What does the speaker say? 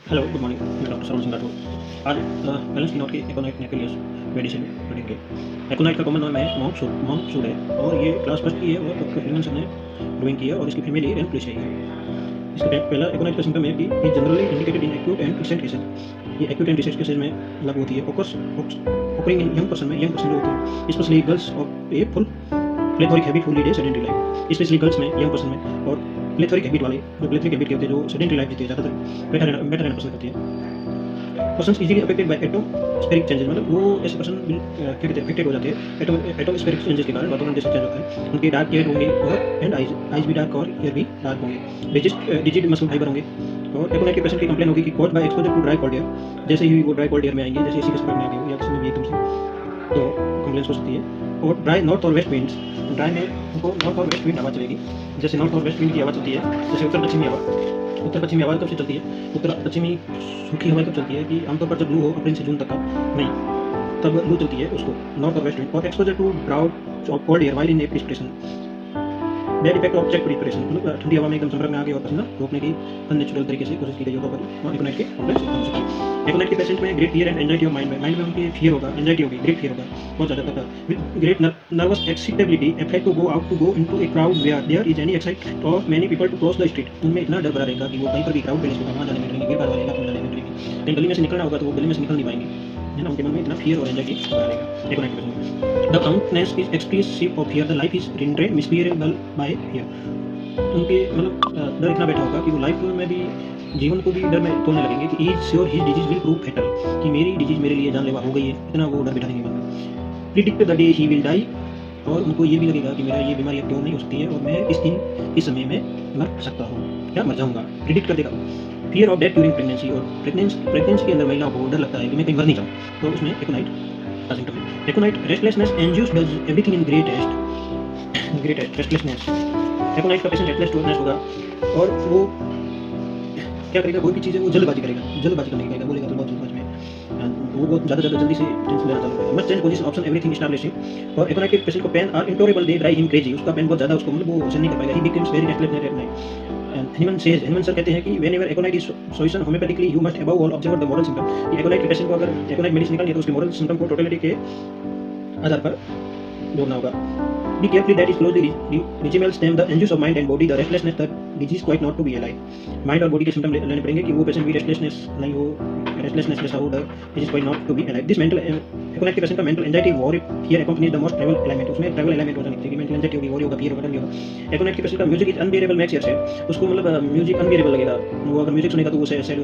Hello, good morning. मैं doctor श्रवण सिंह राठौर। आज balance की नोट की एकोनाइट नेक्लियस मेडिसिन पढ़ेंगे। एकोनाइट का कॉमन नाम है मॉन्क सूड है और ये क्लास फर्स्ट की है और डॉक्टर हिलमनसन ने ड्राइंग की है और इसकी फैमिली रेनप्लेशिया है। इसका पहला एकोनाइट का सिम्टम है कि ये generally indicated in acute and recent cases. ये एक्यूट एंड रिसेंट केसेज में लागू होती है। ओकरिंग इन यंग पर्सन जो होते हैं, specially girls of a full plethoric habit who lead a sedentary life. Specially girls में, यंग पर्सन में और प्लेथोरिक हैबिट वाले, जो प्लेथोरिक हैबिट के होते हैं, जो सेडेंटरी लाइफ जीते हैं, ज़्यादातर बेटर रहना पसंद करती है। Persons easily affected by atmospheric changes, मतलब वो ऐसे पर्सन क्या कहते हैं, अफेक्टेड हो जाते हैं एटमॉस्फेरिक चेंजेस के कारण, वातावरण जैसे चेंज होता है। उनके डार्क हेयर होंगे और एंड आइज भी डार्क और ईयर भी डार्क होंगे। डिजिट मसल फाइबर होंगे और एकोनाइट के पेशेंट की कंप्लेन होगी कि cause by exposure to dry cold air. जैसे ही वो ड्राई कोल्ड एयर में आएंगे, जैसे इसी के संपर्क में आएंगे या किसी में भी एकदम से, तो कंप्लेंट्स हो सकती है। और ड्राई नॉर्थ और वेस्ट विंड्स, ड्राई में उनको नॉर्थ और वेस्ट विंड हवा चलेगी। जैसे नॉर्थ और वेस्ट विंड की हवा चलती है, जैसे उत्तर पश्चिमी हवा कब से चलती है? उत्तर पश्चिमी सूखी हवा कब चलती है कि आमतौर पर जब लू हो, अप्रैल से जून तक का, नहीं, तब लू चलती है उसको, नॉर्थ और वेस्ट विंड। और exposure to draught of cold air while in a perspiration, bad effect of check perspiration, मतलब ठंडी हवा में एकदम संपर्क में आ गए और पसीना रोकने की अननेचुरल तरीके से कोशिश की गई होगा, पर एकोनाइट के कॉम्प्लेक्स हो सकती है। एकोनाइट के पेशेंट में great fear and anxiety of mind में उनकी फियर होगा, एंजाइटी होगी, ग्रेट फियर होगा, बहुत ज़्यादा तक, with great nervous excitability, affect to go into a crowd where there is any excite of many people to cross the street. उनमें इतना डर भरा रहेगा कि वो कहीं पर भी क्राउड प्लेस होगा, वहाँ जाने में डरेंगे, भीड़ भाड़ वाले इलाके में जाने में डरेंगे। लेकिन गली में से निकलना होगा तो वो गली में से निकल नहीं पाएंगे, है ना। उनके मन में इतना फियर और एंजाइटी रहेगा एकोनाइट के पेशेंट में। The countenance is expressive of fear, the life is rendered miserable by fear. उनके मतलब डर इतना बैठा होगा कि वो लाइफ में भी, जीवन को भी डर में तोड़ने लगेंगे कि is sure his disease will prove fatal, कि मेरी डिजीज मेरे लिए जानलेवा हो गई है, इतना वो डर बैठा देंगे मन में। Predict the day he will die, और उनको ये भी लगेगा कि मेरा ये बीमारी अब क्यों नहीं हो सकती है और मैं इस समय में मर सकता हूँ या मर जाऊँगा, प्रिडिक्ट कर देगा। Fear of death during pregnancy, और प्रेगनेंसी के अंदर महिलाओं को डर लगता है कि मैं कहीं मर नहीं जाऊँ, तो उसमें एकोनाइट का सिम्टम है। Aconite restlessness, anxious does everything in greatest restlessness. Aconite का पेशेंट रेस्टलेसनेस होगा और वो क्या करेगा, कोई भी चीज़ है वो जल्दबाजी करने की करेगा, बोलेगा तो बहुत जल्दबाजी में, वो बहुत ज़्यादा जल्दी से टेंशन लेना चालू करेगा। Must change position option everything establishing. और एकोनाइट के पेशेंट को pain are intolerable, they drive him crazy, उसका पेन बहुत ज़्यादा, उसको मतलब वो सहन नहीं कर पाएगा। He becomes very restless at night. Hahnemann sir कहते हैं कि whenever aconite is solution homoeopathically you must above all observe the moral symptom, कि एकोनाइट के पेशेंट को अगर एकोनाइट मेडिसिन निकालनी है तो उसके मॉरल सिम्टम को टोटलिटी के आधार पर जोड़ना होगा। Be careful that is closely regimental stem the anguish of mind and body, the restlessness, the disease quite not to be alive। Mind और बॉडी के सिम्टम लेने पड़ेंगे कि वो पेशेंट भी रेस्टलेसनेस नहीं हो, रेस्टलेसनेस जैसा हो, the disease quite not to be alive। This mental aconite के पेशेंट का mental anxiety, worry, fear accompanies the most travel element, उसमें ट्रैवल एलिमेंट हो जाने की मेंटल एंजाइटी होगी, वॉरी होगा, फियर होगा, डर होगा। एकोनाइट के पेशेंट का music is unbearable makes ear से, उसको मतलब म्यूजिक अनबियरेबल लगेगा, वो अगर म्यूजिक सुनेगा तो वो सैड